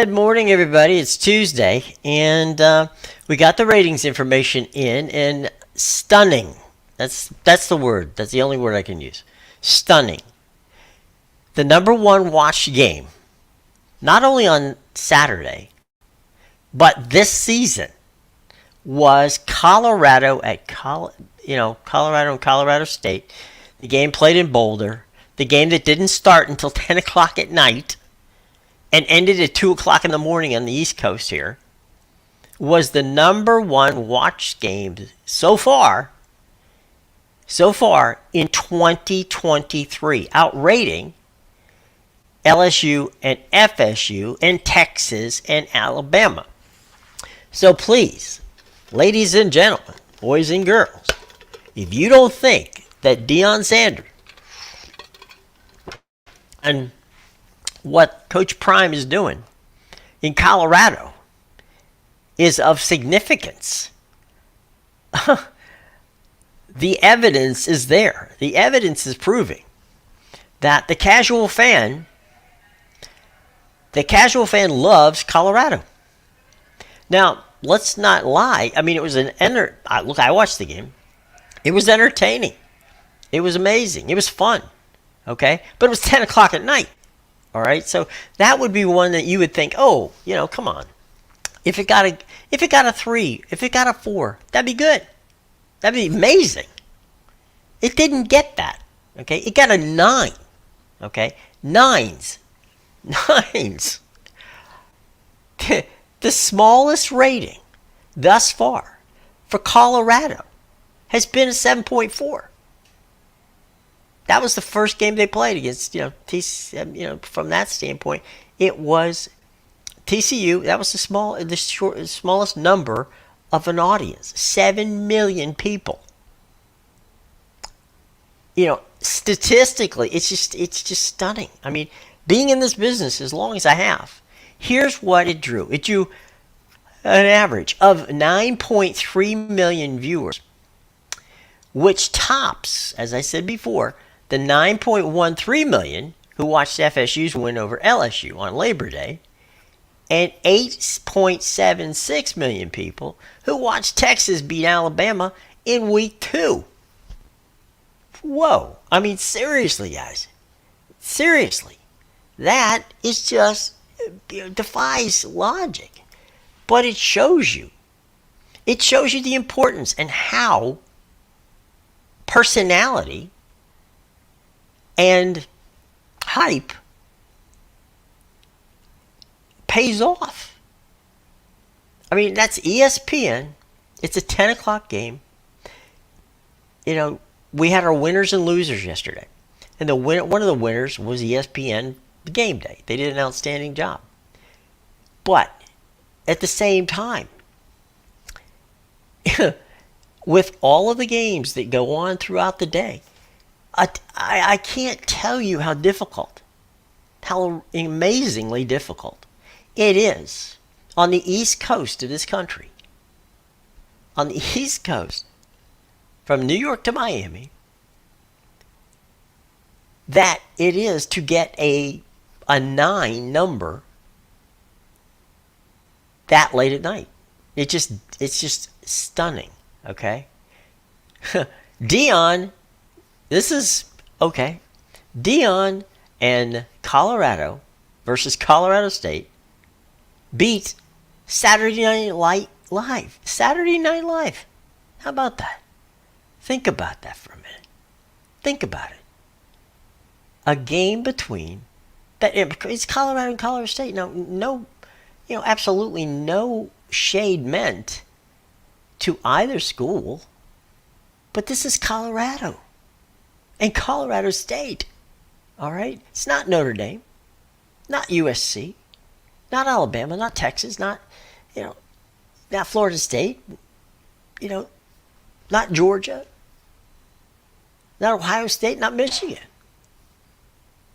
Good morning, everybody. It's Tuesday, and we got the ratings information in, and stunning. That's the word. That's the only word I can use. Stunning. The number one watched game, not only on Saturday, but this season, was Colorado at Colorado and Colorado State. The game played in Boulder. The game that didn't start until 10 o'clock at night and ended at 2 o'clock in the morning on the East Coast here, was the number one watched game so far in 2023, outrating LSU and FSU and Texas and Alabama. So please, ladies and gentlemen, boys and girls, if you don't think that Deion Sanders and what Coach Prime is doing in Colorado is of significance, the evidence is there. The evidence is proving that the casual fan loves Colorado. Now, let's not lie. I mean, it was I watched the game. It was entertaining. It was amazing. It was fun. Okay? But it was 10 o'clock at night. All right? So that would be one that you would think, oh, come on. If it got a 3, if it got a 4, that'd be good. That'd be amazing. It didn't get that. Okay? It got a 9. Okay? Nines. The smallest rating thus far for Colorado has been a 7.4. That was the first game they played against, from that standpoint, it was TCU. That was the smallest number of an audience, 7 million people. Statistically, it's just stunning. I mean, being in this business as long as I have, here's what it drew. It drew an average of 9.3 million viewers, which tops, as I said before, the 9.13 million who watched FSU's win over LSU on Labor Day, and 8.76 million people who watched Texas beat Alabama in week 2. Whoa. I mean, seriously, guys. Seriously. That is just defies logic. But it shows you. It shows you the importance and how personality and hype pays off. I mean, that's ESPN. It's a 10 o'clock game. We had our winners and losers yesterday. And one of the winners was ESPN Game Day. They did an outstanding job. But at the same time, with all of the games that go on throughout the day, I can't tell you how amazingly difficult it is on the East Coast of this country. On the East Coast, from New York to Miami, that it is to get a 9 number that late at night. It's just stunning, okay? Deion and Colorado versus Colorado State beat Saturday Night Live. Saturday Night Live. How about that? Think about that for a minute. Think about it. A game between that. It's Colorado and Colorado State. Now, absolutely no shade meant to either school, but this is Colorado and Colorado State. All right? It's not Notre Dame, not USC, not Alabama, not Texas, not Florida State, not Georgia, not Ohio State, not Michigan.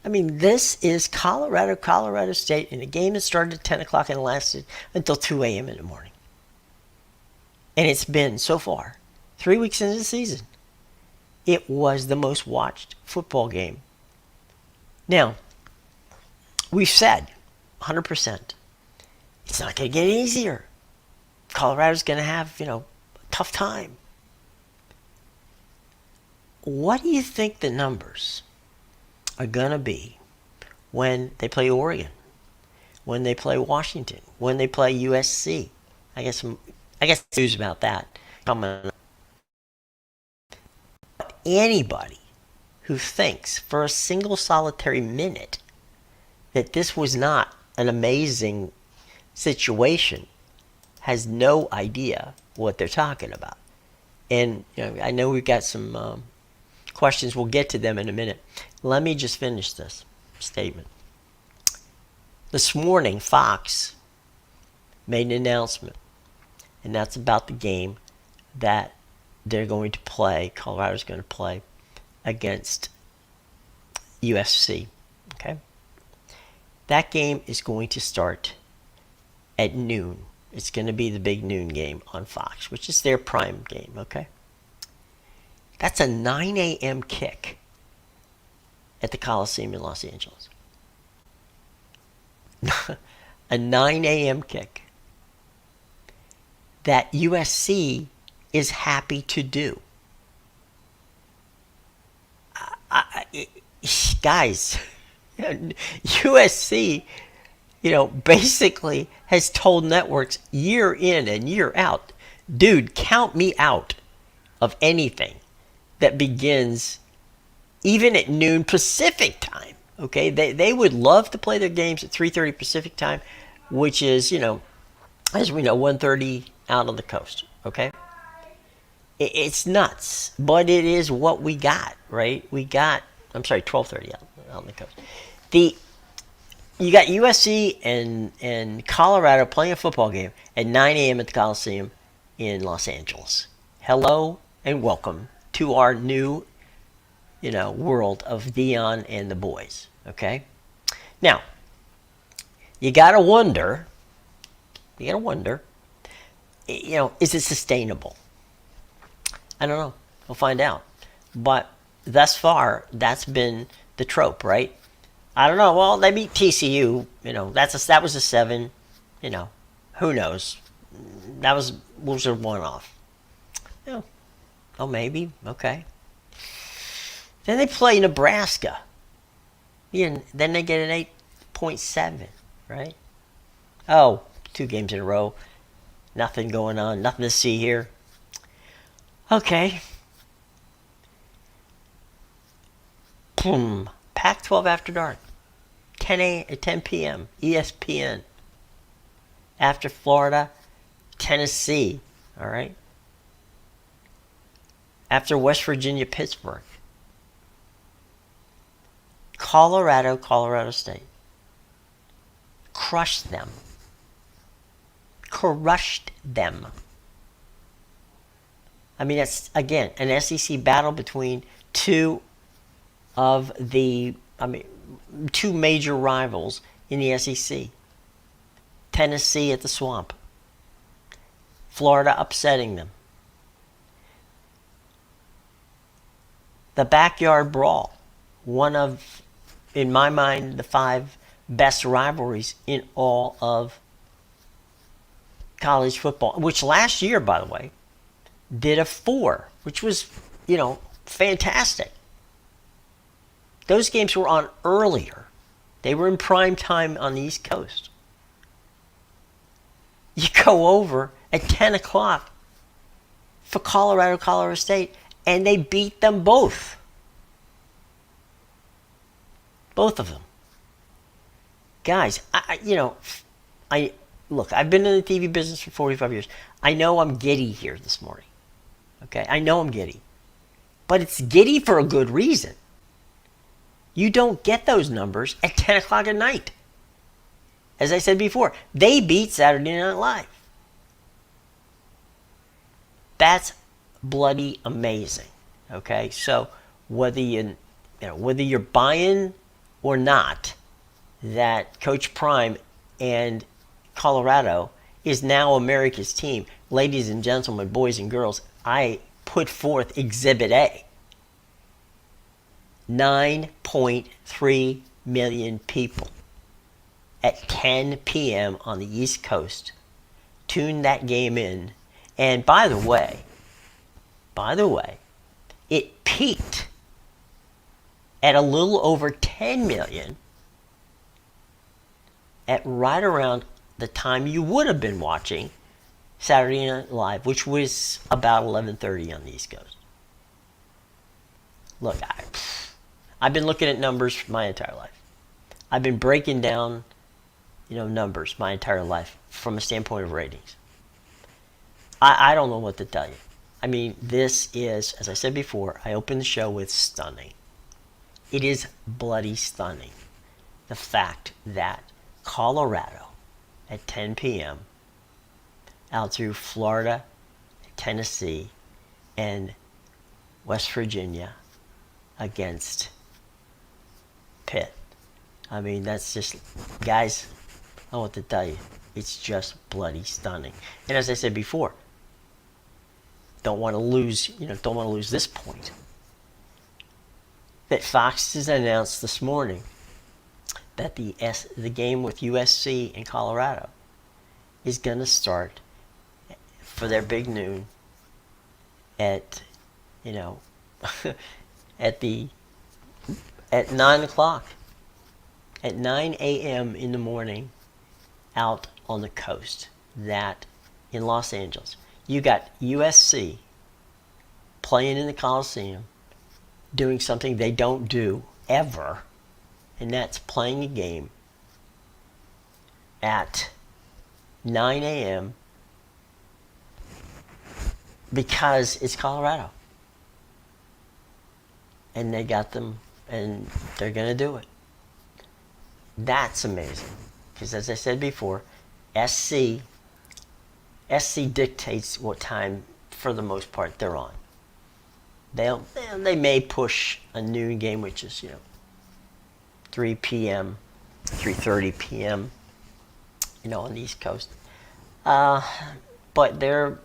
I mean, this is Colorado State in a game that started at 10 o'clock and lasted until 2 a.m. in the morning. And it's been, so far, 3 weeks into the season, it was the most watched football game. Now, we've said 100% It's not going to get easier. Colorado's going to have, a tough time. What do you think the numbers are going to be when they play Oregon, when they play Washington, when they play USC? I guess news about that coming. Anybody who thinks for a single solitary minute that this was not an amazing situation has no idea what they're talking about. And I know we've got some questions. We'll get to them in a minute. Let me just finish this statement. This morning, Fox made an announcement, and that's about the game that they're going to play. Colorado's going to play against USC. Okay? That game is going to start at noon. It's going to be the big noon game on Fox, which is their prime game. Okay? That's a 9 a.m. kick at the Coliseum in Los Angeles. A 9 a.m. kick that USC is happy to do. Guys, USC, basically has told networks year in and year out, dude, count me out of anything that begins even at noon Pacific time. Okay, they would love to play their games at 3:30 Pacific time, which is, as we know, 1:30 out on the coast. Okay, it's nuts, but it is what we got, right? 12:30 out on the coast. You got USC and Colorado playing a football game at 9 a.m. at the Coliseum in Los Angeles. Hello and welcome to our new, world of Dion and the boys. Okay? Now, you gotta wonder, is it sustainable? I don't know. We'll find out. But thus far, that's been the trope, right? I don't know. Well, they beat TCU. That was a 7. Who knows? That was a one-off. Oh, maybe. Okay. Then they play Nebraska. Then they get an 8.7, right? Oh, 2 games in a row. Nothing going on. Nothing to see here. Okay. Boom. Pac-12 After Dark. 10 p.m. ESPN. After Florida, Tennessee. All right. After West Virginia, Pittsburgh. Colorado State. Crushed them. I mean, that's, again, an SEC battle between two major rivals in the SEC. Tennessee at the Swamp. Florida upsetting them. The Backyard Brawl. One of, in my mind, the 5 best rivalries in all of college football. Which last year, by the way, did a 4, which was, fantastic. Those games were on earlier. They were in prime time on the East Coast. You go over at 10 o'clock for Colorado State, and they beat them both. Both of them. Guys, look, I've been in the TV business for 45 years. I know I'm giddy here this morning. Okay? I know I'm giddy. But it's giddy for a good reason. You don't get those numbers at 10 o'clock at night. As I said before, they beat Saturday Night Live. That's bloody amazing. Okay? So whether you're buying or not that Coach Prime and Colorado is now America's team, ladies and gentlemen, boys and girls, I put forth Exhibit A. 9.3 million people at 10 p.m. on the East Coast. Tune that game in. And by the way, it peaked at a little over 10 million at right around the time you would have been watching Saturday Night Live, which was about 11:30 on the East Coast. Look, I've been looking at numbers my entire life. I've been breaking down, numbers my entire life from a standpoint of ratings. I don't know what to tell you. I mean, this is, as I said before, I opened the show with stunning. It is bloody stunning. The fact that Colorado at 10 p.m. out through Florida, Tennessee, and West Virginia against Pitt. I mean, that's just, guys, I don't know what to tell you. It's just bloody stunning. And as I said before, don't want to lose this point. That Fox has announced this morning that the game with USC in Colorado is going to start for their big noon at 9 o'clock, at 9 a.m. in the morning, out on the coast. That in Los Angeles, you got USC playing in the Coliseum, doing something they don't do ever, and that's playing a game at 9 a.m. because it's Colorado. And they got them, and they're going to do it. That's amazing. Because as I said before, SC dictates what time, for the most part, they're on. They may push a noon game, which is 3 p.m., 3:30 p.m. On the East Coast. But they're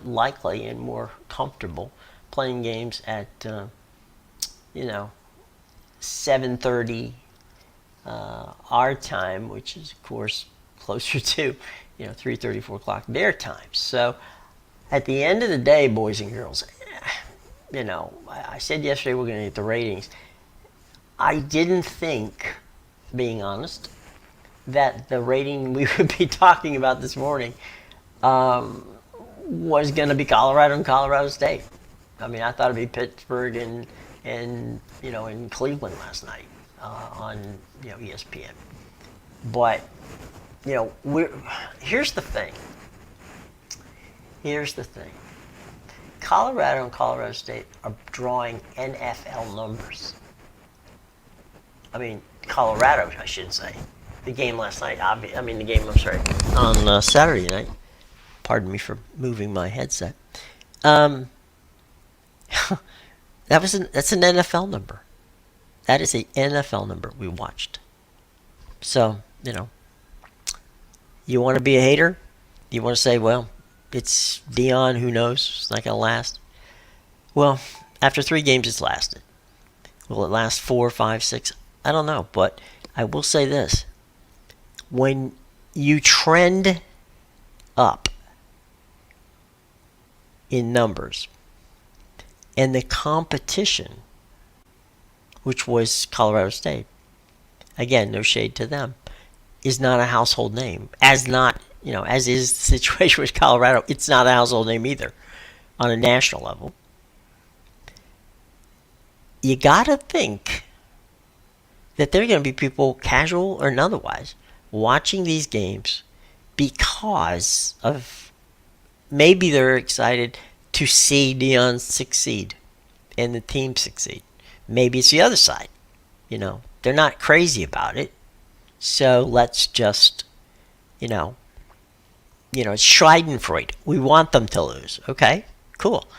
likely and more comfortable playing games at 7:30 our time, which is of course closer to 3:30, 4 o'clock their time. So at the end of the day, boys and girls, I said yesterday we're going to get the ratings. I didn't think, being honest, that the rating we would be talking about this morning was going to be Colorado and Colorado State. I mean, I thought it'd be Pittsburgh and in Cleveland last night on ESPN. But here's the thing. Colorado and Colorado State are drawing NFL numbers. I mean, Colorado, I should say. The game last night, on Saturday night. Pardon me for moving my headset. That's an NFL number. That is an NFL number we watched. So, you want to be a hater? You want to say, well, it's Dion, who knows? It's not going to last. Well, after 3 games, it's lasted. Will it last 4, 5, 6? I don't know. But I will say this. When you trend up in numbers, and the competition, which was Colorado State, again, no shade to them, is not a household name. As is the situation with Colorado, it's not a household name either on a national level. You gotta think that there are going to be people, casual or otherwise, watching these games because of maybe they're excited to see Dion succeed and the team succeed. Maybe it's the other side. They're not crazy about it. So let's just, it's Schadenfreude. We want them to lose. Okay, cool.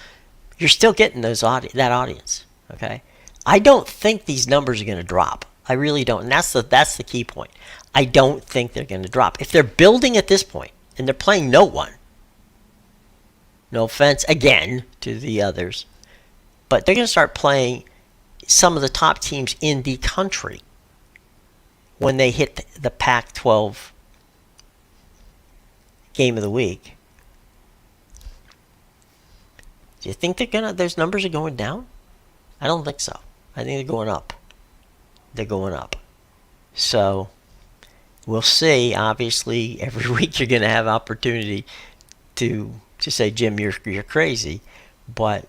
You're still getting that audience. Okay, I don't think these numbers are going to drop. I really don't. And that's the key point. I don't think they're going to drop. If they're building at this point and they're playing no one, no offense again to the others, but they're going to start playing some of the top teams in the country. when they hit the Pac-12 game of the week, do you think those numbers are going down? I don't think so. I think they're going up. They're going up. So we'll see. Obviously, every week you're going to have opportunity to say, Jim, you're crazy. But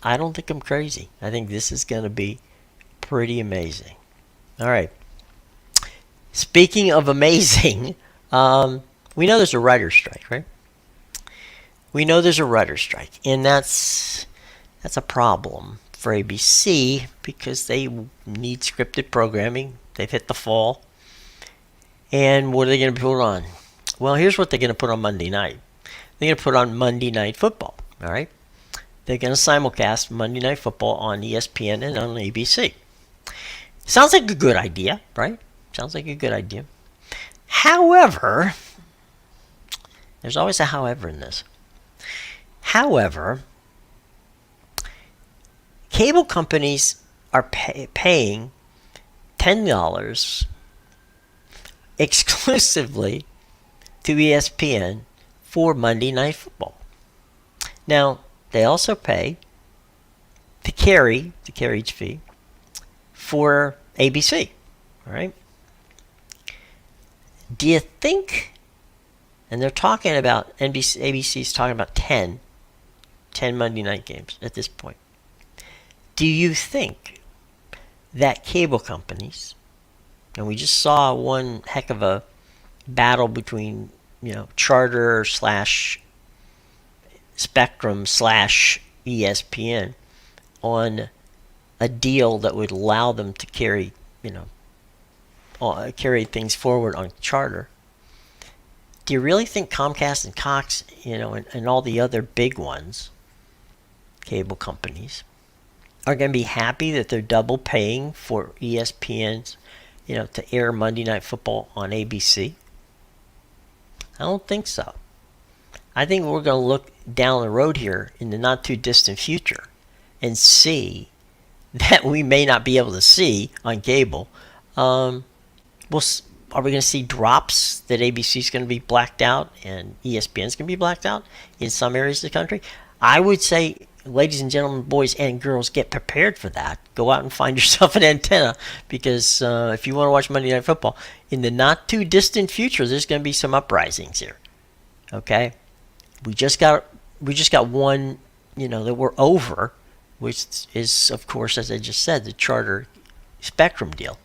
I don't think I'm crazy. I think this is going to be pretty amazing. All right. Speaking of amazing, we know there's a writer's strike, right? We know there's a writer's strike, and that's a problem for ABC because they need scripted programming. They've hit the fall. And what are they going to put on? Well, here's what they're going to put on Monday night. They're going to put on Monday Night Football, all right? They're going to simulcast Monday Night Football on ESPN and on ABC. Sounds like a good idea, right? Sounds like a good idea. However, there's always a however in this. However, cable companies are paying $10 exclusively to ESPN for Monday Night Football. Now, they also pay the carriage fee for ABC, all right? Do you think, and they're talking about, ABC's talking about 10 Monday night games at this point. Do you think that cable companies, and we just saw one heck of a battle between, Charter / Spectrum / ESPN on a deal that would allow them to carry things forward on Charter. Do you really think Comcast and Cox, and all the other big ones, cable companies, are going to be happy that they're double paying for ESPN's, to air Monday Night Football on ABC? I don't think so. I think we're going to look down the road here in the not too distant future and see that we may not be able to see on cable. Are we going to see drops that ABC's going to be blacked out and ESPN's going to be blacked out in some areas of the country? I would say, ladies and gentlemen, boys and girls, get prepared for that. Go out and find yourself an antenna because if you want to watch Monday Night Football, in the not too distant future, there's going to be some uprisings here. Okay? We just got one, that we're over, which is, of course, as I just said, the Charter Spectrum deal.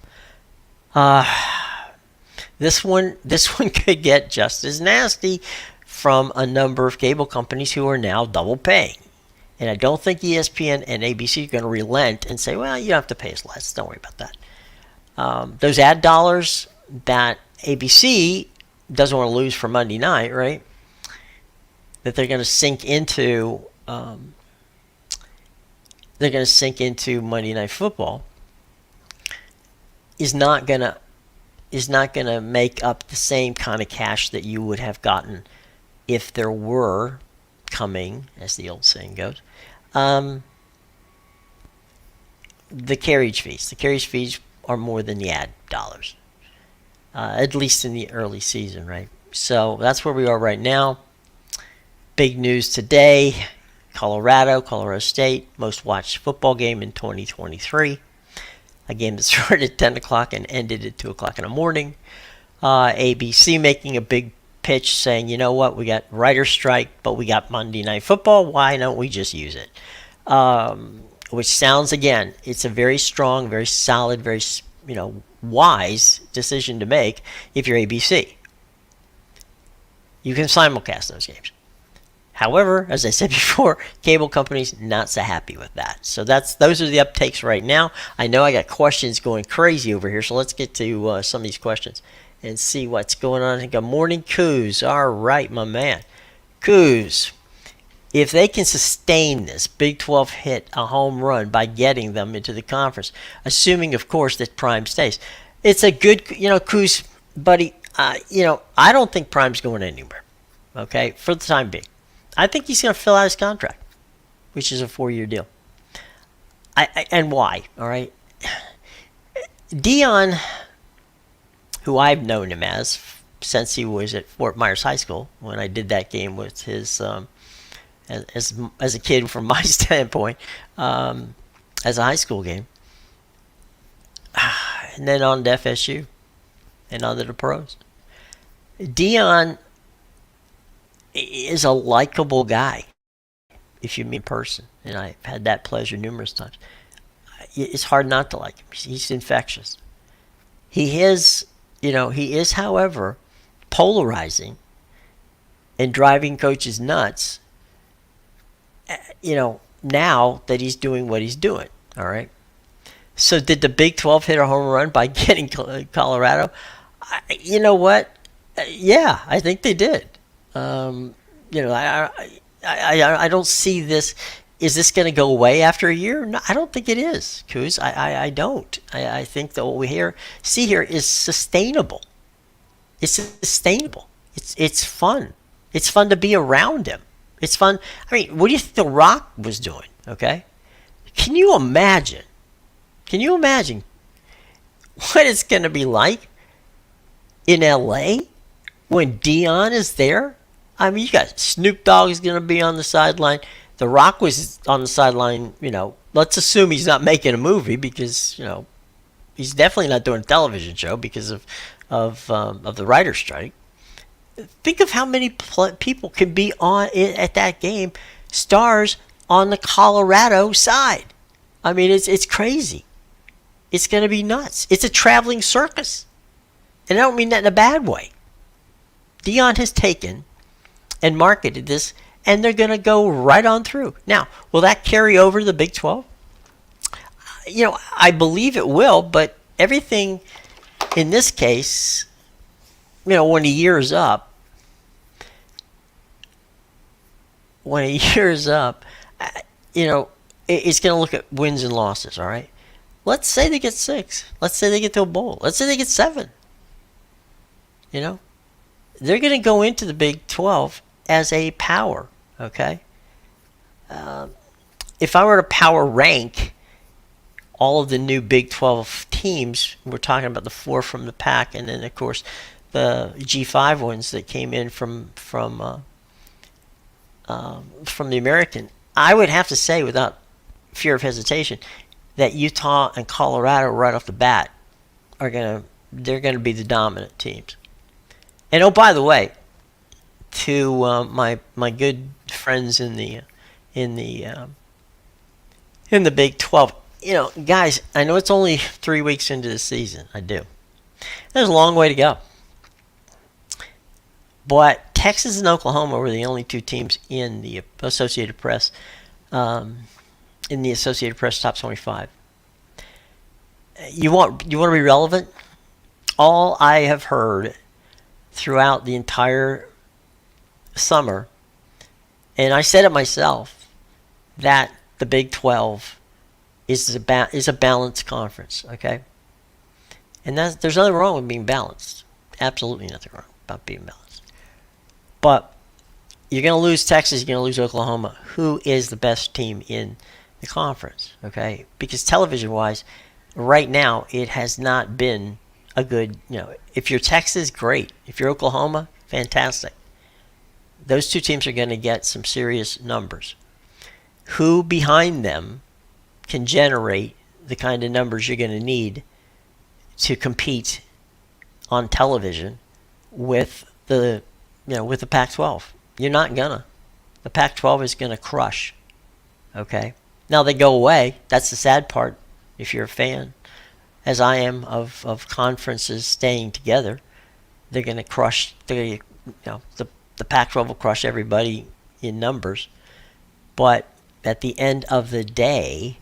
This one could get just as nasty from a number of cable companies who are now double paying. And I don't think ESPN and ABC are going to relent and say, well, you don't have to pay us less. Don't worry about that. Those ad dollars that ABC doesn't want to lose for Monday night, right? That they're going to sink into Monday Night Football is not going to make up the same kind of cash that you would have gotten if there were coming, as the old saying goes, the carriage fees. The carriage fees are more than the ad dollars, at least in the early season, right? So that's where we are right now. Big news today, Colorado State, most watched football game in 2023. A game that started at 10 o'clock and ended at 2 o'clock in the morning. ABC making a big pitch saying, you know what, we got writer's strike, but we got Monday Night Football. Why don't we just use it? Which sounds, again, it's a very strong, very solid, very, wise decision to make if you're ABC. You can simulcast those games. However, as I said before, cable companies not so happy with that. So those are the uptakes right now. I know I got questions going crazy over here, so let's get to some of these questions and see what's going on. Good morning, Coos. All right, my man. Coos, if they can sustain this, Big 12 hit a home run by getting them into the conference, assuming, of course, that Prime stays. It's a good, Coos, buddy, I don't think Prime's going anywhere, okay, for the time being. I think he's going to fill out his contract, which is a 4-year deal. And why? All right. Dion who I've known him since he was at Fort Myers High School when I did that game with his as a kid from my standpoint, as a high school game, and then on to FSU and on to the pros. Dion is a likable guy if you meet in person, and I've had that pleasure numerous times. It's hard not to like him. He's infectious. He is, however, polarizing and driving coaches nuts, now that he's doing what he's doing, all right? So did the Big 12 hit a home run by getting Colorado? You know what? Yeah, I think they did. I don't see this. Is this going to go away after a year? No, I don't think it is, Kuz. I don't. I think that what we see here is sustainable. It's sustainable. It's fun. It's fun to be around him. It's fun. I mean, what do you think The Rock was doing? Okay, can you imagine? Can you imagine what it's going to be like in LA when Dion is there? I mean, you got Snoop Dogg is going to be on the sideline. The Rock was on the sideline. Let's assume he's not making a movie because he's definitely not doing a television show because of the writer's strike. Think of how many people can be at that game, stars on the Colorado side. I mean, it's crazy. It's going to be nuts. It's a traveling circus. And I don't mean that in a bad way. Dion has taken and marketed this, and they're going to go right on through. Now, will that carry over to the Big 12? I believe it will, but everything in this case, when a year is up, it's going to look at wins and losses, all right? Let's say they get 6. Let's say they get to a bowl. Let's say they get 7. They're going to go into the Big 12 as a power, okay? If I were to power rank all of the new Big 12 teams, we're talking about the 4 from the Pac, and then, of course, the G5 ones that came in from the American, I would have to say, without fear of hesitation, that Utah and Colorado right off the bat they're going to be the dominant teams. And oh, by the way, to my good friends in the Big 12, guys, I know it's only 3 weeks into the season. I do. There's a long way to go. But Texas and Oklahoma were the only 2 teams in the Associated Press, Top 25. You want to be relevant? All I have heard throughout the entire summer, and I said it myself, that the Big 12 is a balanced conference, okay? And there's nothing wrong with being balanced. Absolutely nothing wrong about being balanced. But you're going to lose Texas, you're going to lose Oklahoma. Who is the best team in the conference, okay? Because television-wise, right now, it has not been a good, if you're Texas, great. If you're Oklahoma, fantastic. Those 2 teams are going to get some serious numbers. Who behind them can generate the kind of numbers you're going to need to compete on television with the Pac-12? You're not gonna. The Pac-12 is gonna crush. Okay. Now they go away. That's the sad part. If you're a fan, as I am, of conferences staying together, they're gonna crush. The Pac-12 will crush everybody in numbers, but at the end of the day,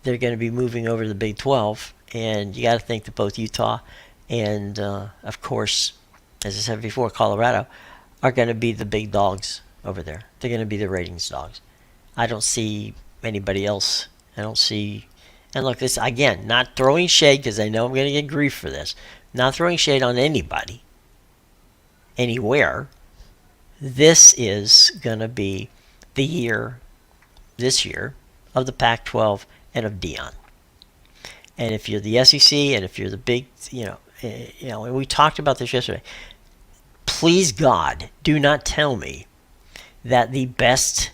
they're going to be moving over to the Big 12, and you got to think that both Utah and, of course, as I said before, Colorado are going to be the big dogs over there. They're going to be the ratings dogs. I don't see anybody else. I don't see. And look, this again, not throwing shade because I know I'm going to get grief for this. Not throwing shade on anybody, anywhere. This is going to be the year, this year, of the Pac-12 and of Dion. And if you're the SEC and if you're the big, and we talked about this yesterday. Please God, do not tell me that the best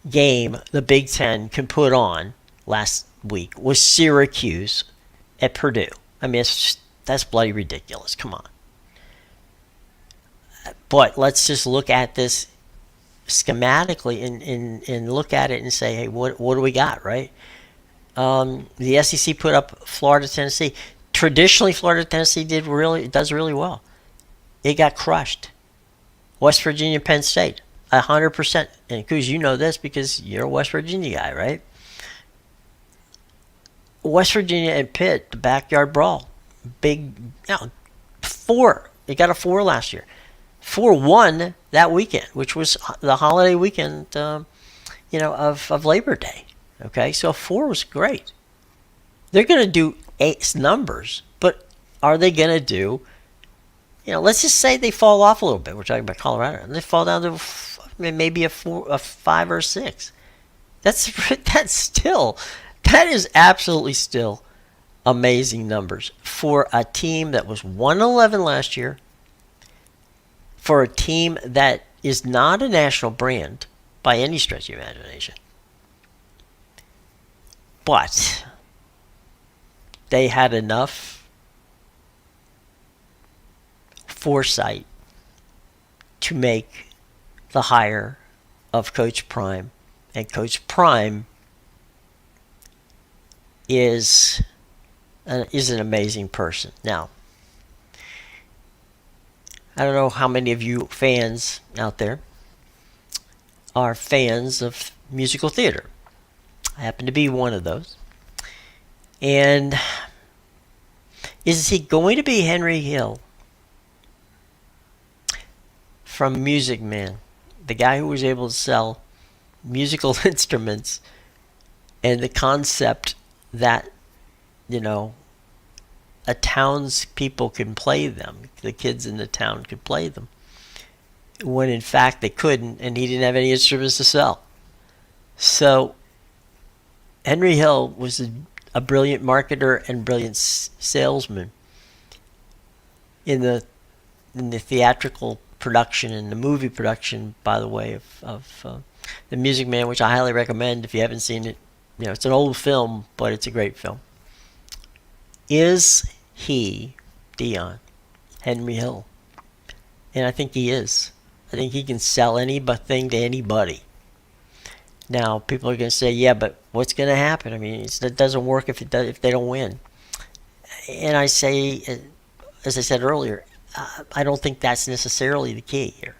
game the Big Ten can put on last week was Syracuse at Purdue. I mean, that's bloody ridiculous. Come on. But let's just look at this schematically and look at it and say, hey, what do we got, right? The SEC put up Florida, Tennessee. Traditionally, Florida, Tennessee does really well. It got crushed. West Virginia, Penn State, 100%. And Kuz, you know this because you're a West Virginia guy, right? West Virginia and Pitt, the backyard brawl, big, 4. They got a 4 last year. 4-1 that weekend, which was the holiday weekend, of Labor Day. Okay, so 4 was great. They're going to do 8 numbers, but are they going to do, let's just say they fall off a little bit. We're talking about Colorado, and they fall down to maybe a 5 or 6. That is absolutely still amazing numbers for a team that was 1-11 last year, for a team that is not a national brand by any stretch of imagination. But they had enough foresight to make the hire of Coach Prime. And Coach Prime is an amazing person. Now, I don't know how many of you fans out there are fans of musical theater. I happen to be one of those. And is he going to be Henry Hill from Music Man, the guy who was able to sell musical instruments and the concept that, a town's people can play them, the kids in the town could play them, when in fact they couldn't, and he didn't have any instruments to sell. So Henry Hill was a brilliant marketer and brilliant salesman in the theatrical production and the movie production, by the way, of The Music Man, which I highly recommend if you haven't seen it. It's an old film, but it's a great film. Is he, Dion, Henry Hill? And I think he is. I think he can sell anything to anybody. Now, people are going to say, yeah, but what's going to happen? I mean, it doesn't work if they don't win. And I say, as I said earlier, I don't think that's necessarily the key here.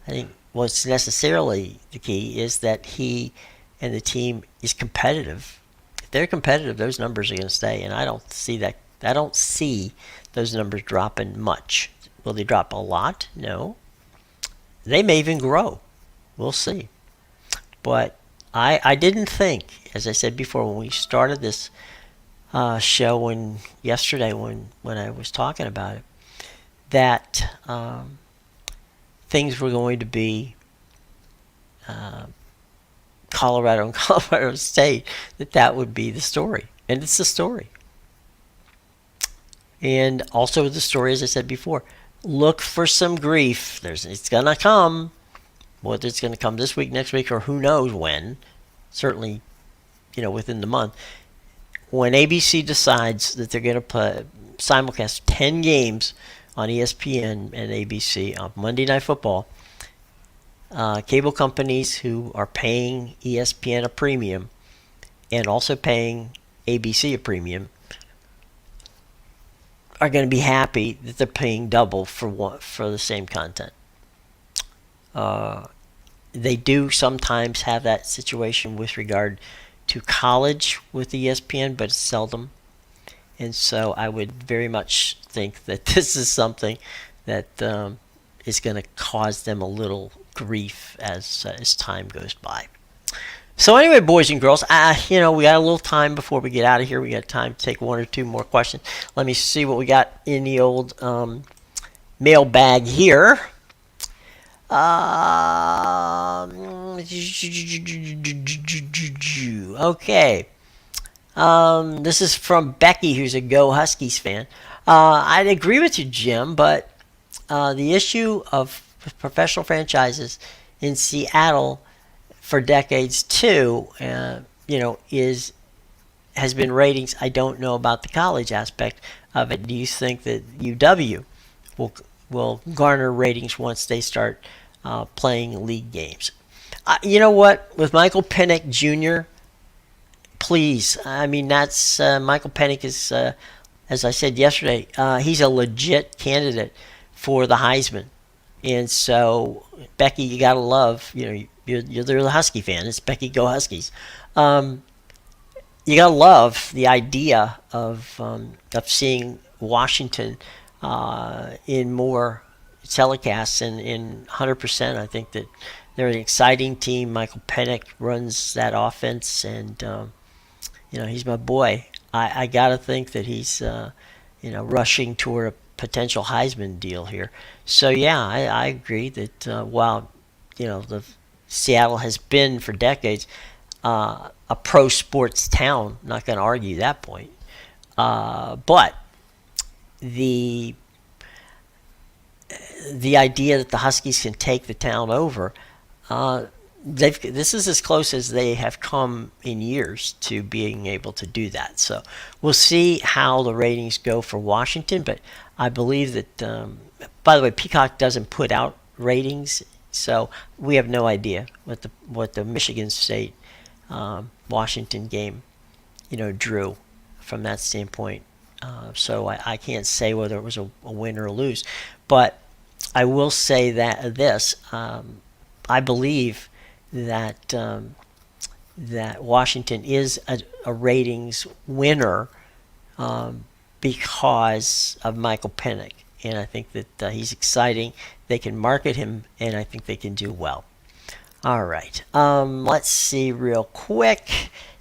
I think what's necessarily the key is that he and the team is competitive. If they're competitive, those numbers are going to stay, and I don't see that. I don't see those numbers dropping much. Will they drop a lot? No. They may even grow. We'll see. But I didn't think, as I said before, when we started this show yesterday when I was talking about it, that things were going to be Colorado and Colorado State, that would be the story. And it's the story. And also the story, as I said before, look for some grief. It's going to come. Whether it's going to come this week, next week, or who knows when. Certainly, within the month. When ABC decides that they're going to simulcast 10 games on ESPN and ABC on Monday Night Football, cable companies who are paying ESPN a premium and also paying ABC a premium are going to be happy that they're paying double for the same content. They do sometimes have that situation with regard to college with ESPN, but it's seldom. And so I would very much think that this is something that is going to cause them a little grief as time goes by. So anyway, boys and girls, we got a little time before we get out of here. We got time to take one or two more questions. Let me see what we got in the old mailbag here. Okay. This is from Becky, who's a Go Huskies fan. I'd agree with you, Jim, but the issue of professional franchises in Seattle for decades too, is has been ratings. I don't know about the college aspect of it. Do you think that UW will will garner ratings once they start playing league games? You know what? With Michael Penix Jr., please. I mean, that's Michael Penix is, as I said yesterday, he's a legit candidate for the Heisman. And so, Becky, you gotta love. You're the Husky fan. It's Becky, go Huskies. Um, you gotta love the idea of seeing Washington in more telecasts, and in 100%. I think that they're an exciting team. Michael Penix runs that offense, and he's my boy. I gotta think that he's rushing toward a potential Heisman deal here. So yeah, I agree that while the Seattle has been for decades a pro sports town, not going to argue that point. But the the idea that the Huskies can take the town over, this is as close as they have come in years to being able to do that. So we'll see how the ratings go for Washington, but I believe that. By the way, Peacock doesn't put out ratings, so we have no idea what the Michigan State Washington game drew from that standpoint. So I can't say whether it was a win or a lose, but I will say that I believe that that Washington is a ratings winner because of Michael Penix, and I think that he's exciting. They can market him, and I think they can do well. All right, let's see real quick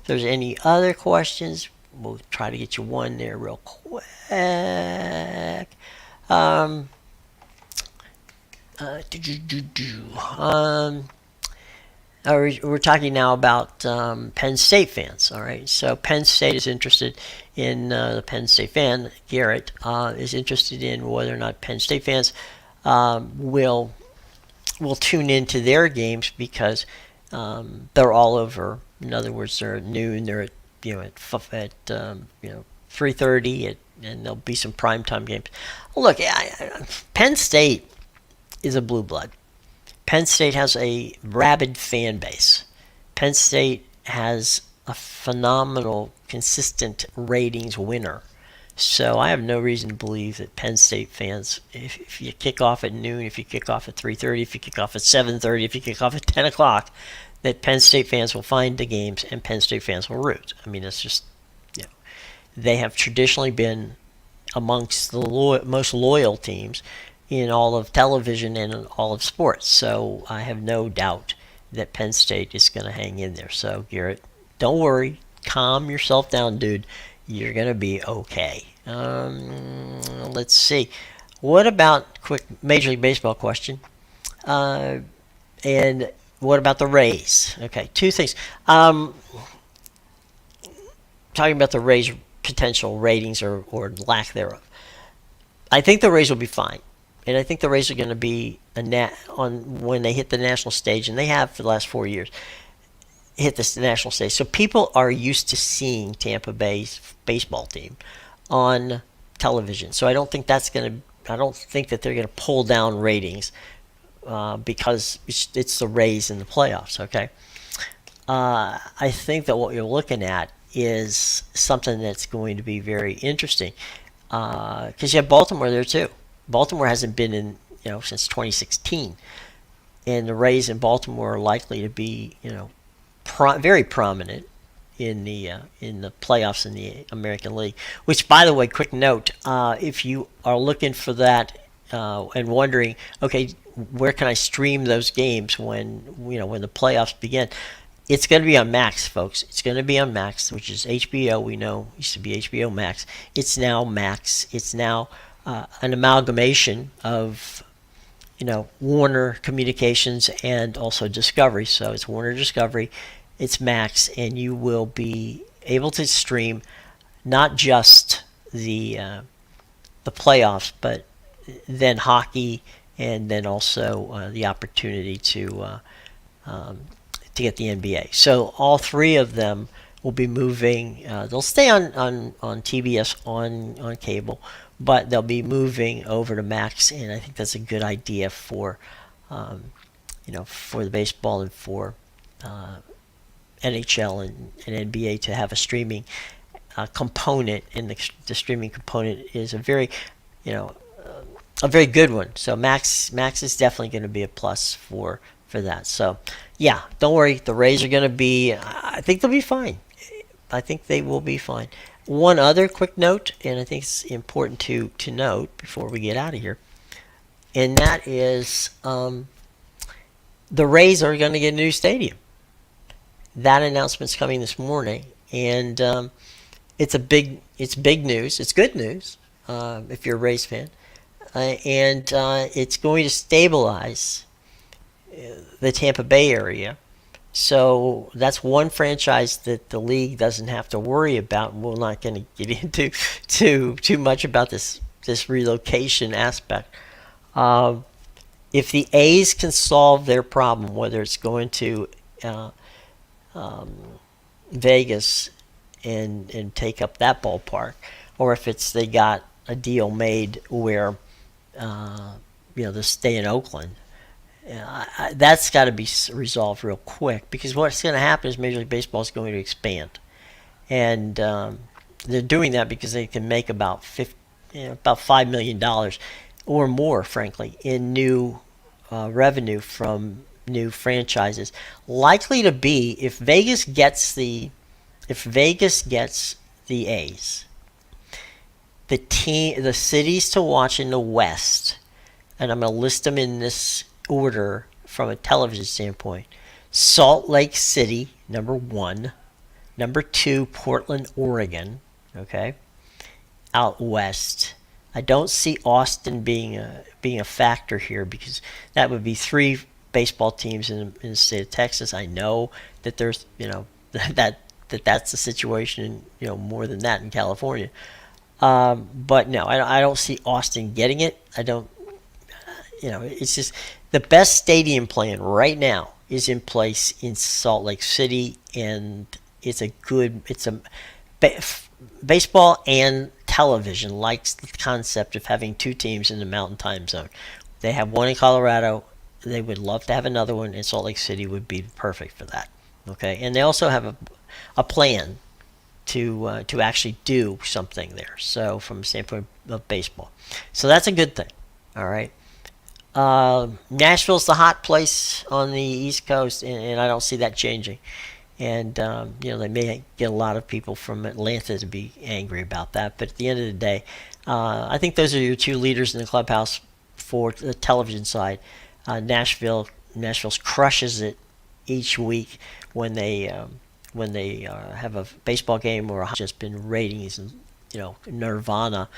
if there's any other questions. We'll try to get you one there real quick. Um, um, we're talking now about Penn State fans. All right, so Penn State is interested in the Penn State fan. Garrett is interested in whether or not Penn State fans will tune into their games because they're all over. In other words, they're at noon. They're at 3:30, and there'll be some primetime games. Look, Penn State is a blue blood. Penn State has a rabid fan base. Penn State has a phenomenal, consistent ratings winner. So I have no reason to believe that Penn State fans, if you kick off at noon, if you kick off at 3:30, if you kick off at 7:30, if you kick off at 10 o'clock, that Penn State fans will find the games and Penn State fans will root. I mean, it's just, they have traditionally been amongst the most loyal teams in all of television and in all of sports. So I have no doubt that Penn State is going to hang in there. So, Garrett, don't worry. Calm yourself down, dude. You're going to be okay. Let's see. What about, quick Major League Baseball question. And what about the Rays? Okay, two things. Talking about the Rays' potential ratings or lack thereof. I think the Rays will be fine. And I think the Rays are going to be when they hit the national stage, and they have for the last 4 years hit this national stage. So people are used to seeing Tampa Bay's baseball team on television. So I don't think that they're going to pull down ratings because it's the Rays in the playoffs. Okay, I think that what you're looking at is something that's going to be very interesting because you have Baltimore there too. Baltimore hasn't been in since 2016, and the Rays in Baltimore are likely to be very prominent in the playoffs in the American League. Which, by the way, quick note: if you are looking for that and wondering, okay, where can I stream those games when when the playoffs begin? It's going to be on Max, folks. It's going to be on Max, which is HBO. We know it used to be HBO Max. It's now Max. It's now an amalgamation of Warner Communications and also Discovery. So it's Warner Discovery, it's Max, and you will be able to stream not just the the playoffs, but then hockey, and then also the opportunity to get the NBA. So all three of them will be moving. They'll stay on TBS on cable, but they'll be moving over to Max, and I think that's a good idea for for the baseball and for NHL and NBA to have a streaming component, and the streaming component is a very good one. So Max is definitely going to be a plus for that. So yeah, don't worry. The Rays are going to be. I think they'll be fine. I think they will be fine. One other quick note, and I think it's important to note before we get out of here, and that is the Rays are going to get a new stadium. That announcement's coming this morning, and it's big news. It's good news if you're a Rays fan, and it's going to stabilize the Tampa Bay area. So that's one franchise that the league doesn't have to worry about. And we're not going to get into too much about this relocation aspect. If the A's can solve their problem, whether it's going to Vegas and take up that ballpark, or if it's they got a deal made where they stay in Oakland, that's got to be resolved real quick, because what's going to happen is Major League Baseball is going to expand, and they're doing that because they can make about $5 million or more, frankly, in new revenue from new franchises. Likely to be, if Vegas gets the A's, the cities to watch in the West, and I'm going to list them in this order from a television standpoint: Salt Lake City, number 1; number 2, Portland, Oregon. Okay, out west. I don't see Austin being a factor here, because that would be 3 baseball teams in the state of Texas. I know that there's that's the situation more than that in California. But no, I don't see Austin getting it. I don't. It's just the best stadium plan right now is in place in Salt Lake City, and baseball and television likes the concept of having 2 teams in the Mountain Time Zone. They have one in Colorado. They would love to have another one, and Salt Lake City would be perfect for that. Okay, and they also have a plan to actually do something there. So from a standpoint of baseball, so that's a good thing. All right. Nashville's the hot place on the East Coast, and I don't see that changing. And they may get a lot of people from Atlanta to be angry about that, but at the end of the day, I think those are your 2 leaders in the clubhouse for the television side. Nashville's crushes it each week when they have a baseball game, or just been ratings and nirvana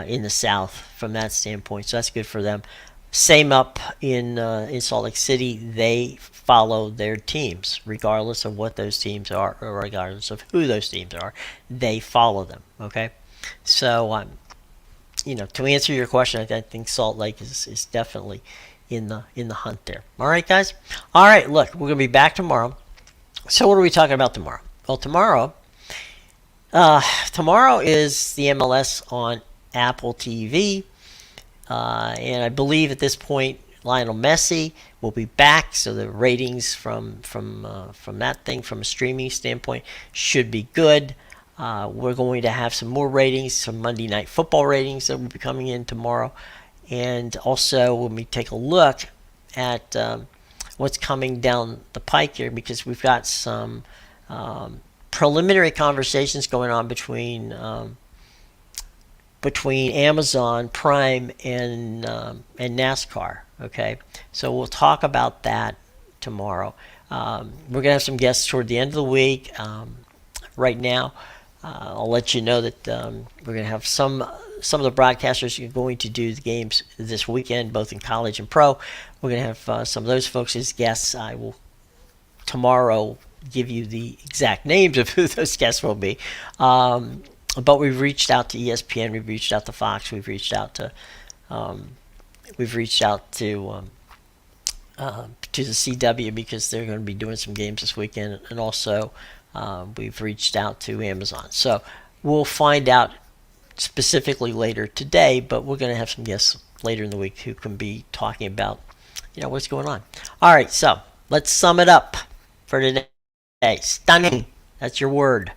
in the South from that standpoint. So that's good for them. Same up in Salt Lake City. They follow their teams, regardless of what those teams are, or regardless of who those teams are. They follow them. Okay, so to answer your question, I think Salt Lake is definitely in the hunt there. All right, guys. All right, look, we're gonna be back tomorrow. So what are we talking about tomorrow? Well, tomorrow is the MLS on Apple TV. And I believe at this point Lionel Messi will be back, so the ratings from that thing, from a streaming standpoint, should be good. We're going to have some more ratings, some Monday Night Football ratings that will be coming in tomorrow, and also when we take a look at what's coming down the pike here, because we've got some preliminary conversations going on between Amazon Prime and NASCAR. Okay, so we'll talk about that tomorrow. We're gonna have some guests toward the end of the week. Right now, I'll let you know that we're gonna have some of the broadcasters are going to do the games this weekend, both in college and pro. We're gonna have some of those folks as guests. I will tomorrow give you the exact names of who those guests will be. But we've reached out to ESPN, we've reached out to Fox, we've reached out to we've reached out to the CW because they're going to be doing some games this weekend, and also we've reached out to Amazon. So we'll find out specifically later today, but we're going to have some guests later in the week who can be talking about, what's going on. All right, so let's sum it up for today. Stunning. That's your word.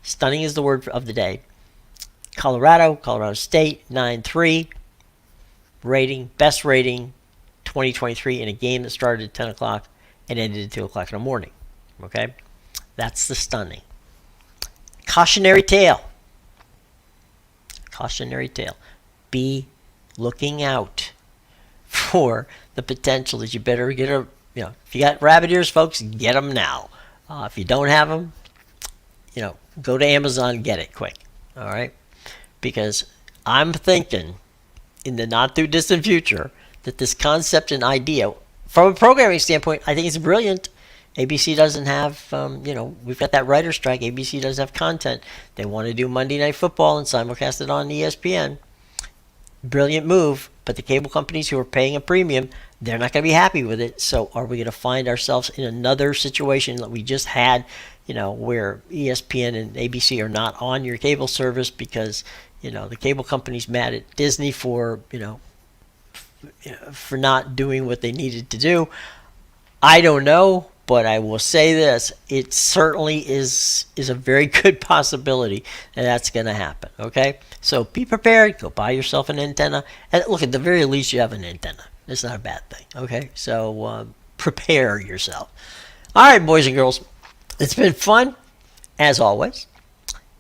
Stunning is the word of the day. Colorado State, 9-3. Rating, best rating, 2023 in a game that started at 10 o'clock and ended at 2 o'clock in the morning. Okay? That's the stunning. Cautionary tale. Cautionary tale. Be looking out for the potential that you better get if you got rabbit ears, folks, get them now. If you don't have them, go to Amazon and get it quick. All right? Because I'm thinking in the not too distant future that this concept and idea, from a programming standpoint, I think it's brilliant. ABC doesn't have, we've got that writer strike. ABC doesn't have content. They want to do Monday Night Football and simulcast it on ESPN. Brilliant move, but the cable companies who are paying a premium, they're not going to be happy with it. So are we going to find ourselves in another situation that we just had, where ESPN and ABC are not on your cable service because, the cable company's mad at Disney for not doing what they needed to do? I don't know, but I will say this: it certainly is a very good possibility that that's going to happen. Okay, so be prepared. Go buy yourself an antenna, and look, at the very least, you have an antenna. It's not a bad thing. Okay, so prepare yourself. All right, boys and girls, it's been fun as always,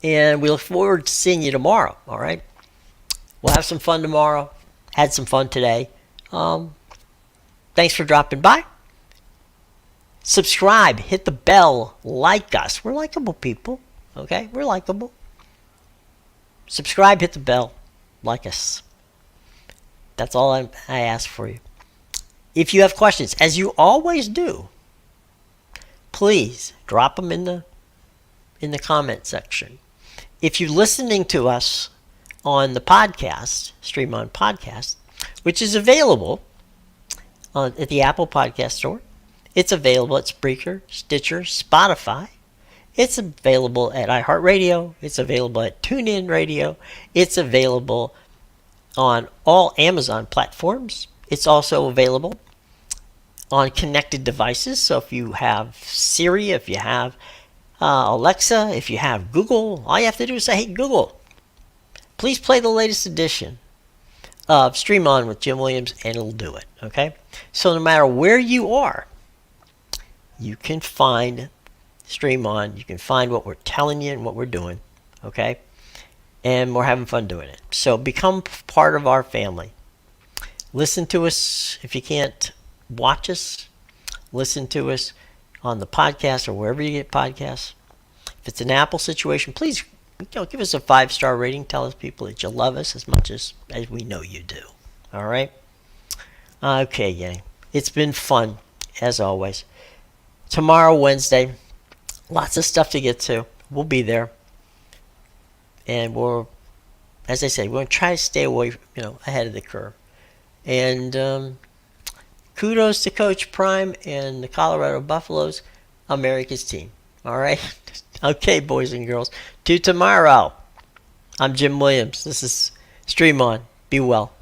and we look forward to seeing you tomorrow. All right, we'll have some fun tomorrow. Had some fun today. Thanks for dropping by. Subscribe, hit the bell, like us. We're likable people, okay? We're likable. Subscribe, hit the bell, like us. That's all I ask for you. If you have questions, as you always do, please drop them in the comment section. If you're listening to us on the podcast, Stream On Podcast, which is available at the Apple Podcast Store. It's available at Spreaker, Stitcher, Spotify. It's available at iHeartRadio. It's available at TuneIn Radio. It's available on all Amazon platforms. It's also available on connected devices. So if you have Siri, if you have Alexa, if you have Google, all you have to do is say, hey, Google, please play the latest edition of Stream On with Jim Williams, and it'll do it. Okay? So no matter where you are, you can find Stream On. You can find what we're telling you and what we're doing. Okay? And we're having fun doing it. So become part of our family. Listen to us. If you can't watch us, listen to us on the podcast or wherever you get podcasts. If it's an Apple situation, please give us a 5-star rating. Tell us people that you love us as much as we know you do. All right? Okay, gang. It's been fun, as always. Tomorrow, Wednesday, lots of stuff to get to. We'll be there. And we're, as I say, we're going to try to stay away, ahead of the curve. And kudos to Coach Prime and the Colorado Buffaloes, America's team. All right? Okay, boys and girls. To tomorrow. I'm Jim Williams. This is Stream On. Be well.